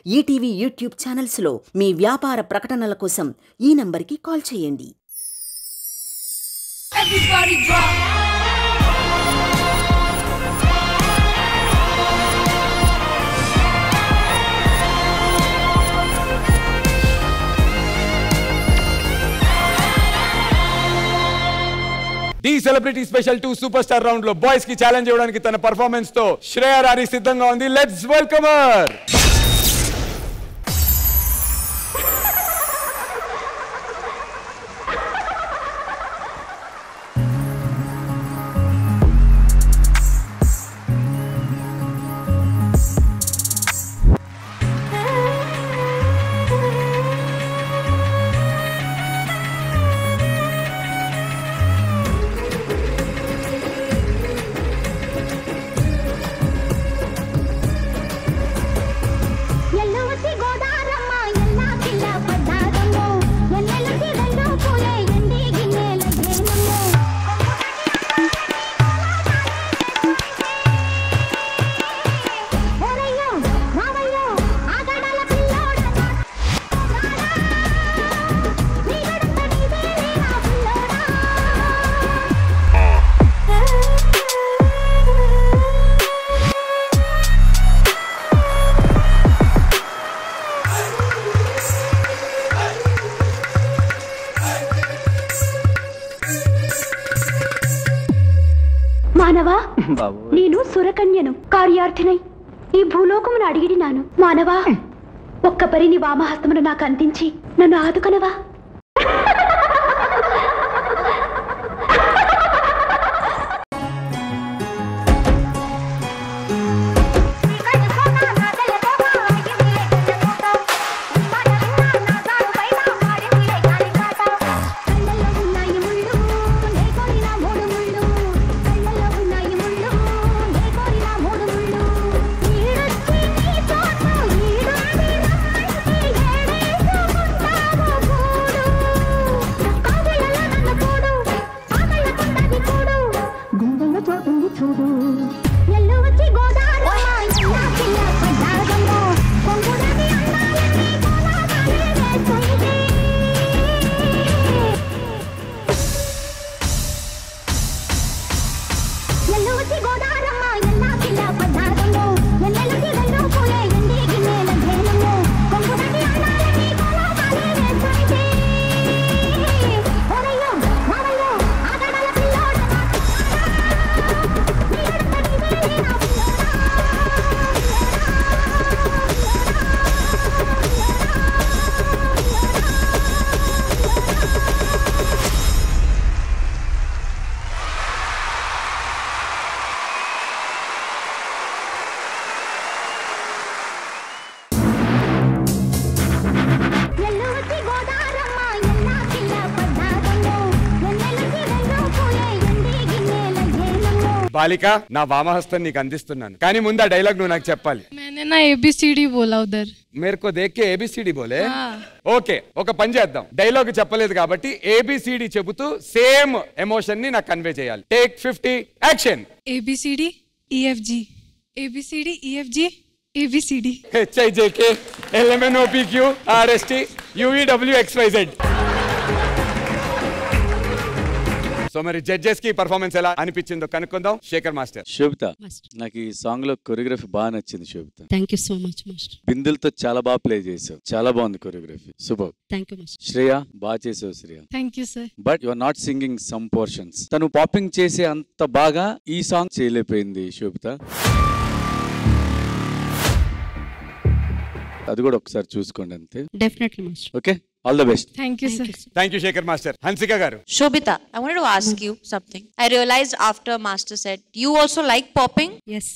ETV YouTube ఛానల్స్లో మీ వ్యాపార ప్రకటనల కోసం ఈ నంబర్కి కాల్ చేయండి. The celebrity special 2 super star round లో బాయ్స్ కి ఛాలెంజ్ ఇవ్వడానికి తన పర్ఫార్మెన్స్ తో శ్రేయ రారి సిద్ధంగా ఉంది. Let's welcome her. మానవా, నేను సురకన్యను, కార్యార్థినై ఈ భూలోకమును అడిగిడినాను. మానవా, ఒక్క పరిని వామహస్తమును నాకు అందించి నన్ను ఆదుకొనవా. బాలిక, నా వామహస్తం నీకు అందిస్తున్నాను, కానీ ముందు ఆ డైలాగ్ నువ్వు నాకు చెప్పాలి. मैंने ना ABCD बोला उधर. मेरे को देख के ABCD बोले. ఓకే, ఒక పని చేద్దాం. డైలాగ్ చెప్పలేదు కాబట్టి ABCD చెబుతూ సేమ్ ఎమోషన్ ని నాకు కన్వే చేయాలి. Take 50 action. ABCD EFG ABCD EFG ABCD HIJK LMNOPQ RST UVWXYZ. So మరి జడ్జెస్ కి పర్ఫార్మెన్స్ ఎలా అనిపించిందో కనుక్కుందాం. శేఖర్ మాస్టర్. శోభిత, నాకు ఈ సాంగ్ లో కొరియోగ్రఫీ బాగా నచ్చింది. Shobhita, thank you so much master. బిందులతో చాలా బాగా ప్లే చేసావు, చాలా బాగుంది choreography, super. Thank you master. Shreya, బాగా చేసావు Shreya. Thank you sir. But you are not singing some portions. తను పాపింగ్ చేసే అంత బాగా ఈ సాంగ్ చేయలేకపోయింది శోభిత. అది కూడా ఒకసారి చూసుకోండి అంతే. Definitely master. Okay, all the best. Thank you sir. Thank you Shekhar master. Hansika గారు. Shobita, I wanted to ask you something. I realized after Master said you also like popping. Yes.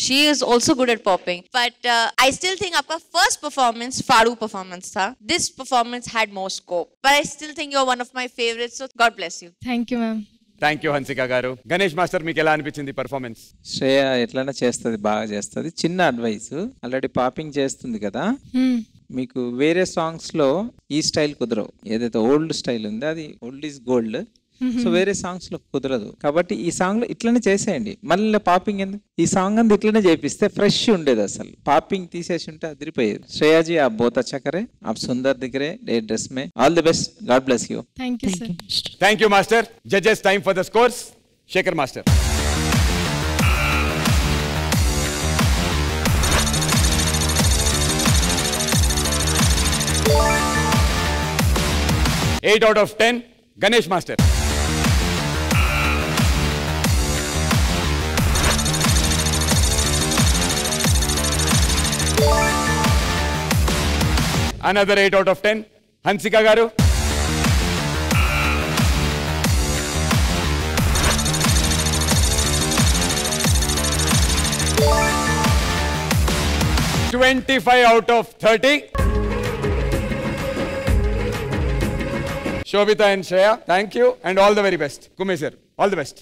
She is also good at popping. But I still think आपका first performance Faru performance था. This performance had more scope. But I still think you're one of my favorites. So God bless you. Thank you ma'am. Thank you Hansika గారు. Ganesh master, మీకు ఎలా అనిపించింది performance? Shreya ఎట్లైనా చేస్తుంది, బాగా చేస్తుంది. చిన్న అడ్వైస్, ఆల్రెడీ పాపింగ్ చేస్తుంది కదా, మీకు వేరే సాంగ్స్ లో ఈ స్టైల్ కుదరవు. ఏదైతే ఓల్డ్ స్టైల్ ఉందో అది ఓల్డ్ ఈజ్ గోల్డ్. సో వేరే సాంగ్స్ లో కుదరదు కాబట్టి ఈ సాంగ్ లో ఇట్లనే చేసేయండి. మళ్ళీ పాపింగ్ ఎందుకు? ఈ సాంగ్ అంతా ఇట్లనే చేపిస్తే ఫ్రెష్ ఉండేది. అసలు పాపింగ్ తీసేసి ఉంటే అదిరిపోయేది. శ్రేయాజీ आप बहुत अच्छा करे, आप सुंदर दिख रहे डे ड्रेस में. All the best, god bless you. Thank you, sir. Thank you master. Judges time for the scores. Shekhar master. Eight out of 10. Ganesh Master. Another 8 out of 10. Hansika Garu. $25 out of 30. Shobita and Shreya, thank you and all the very best. Kumesh sir, all the best.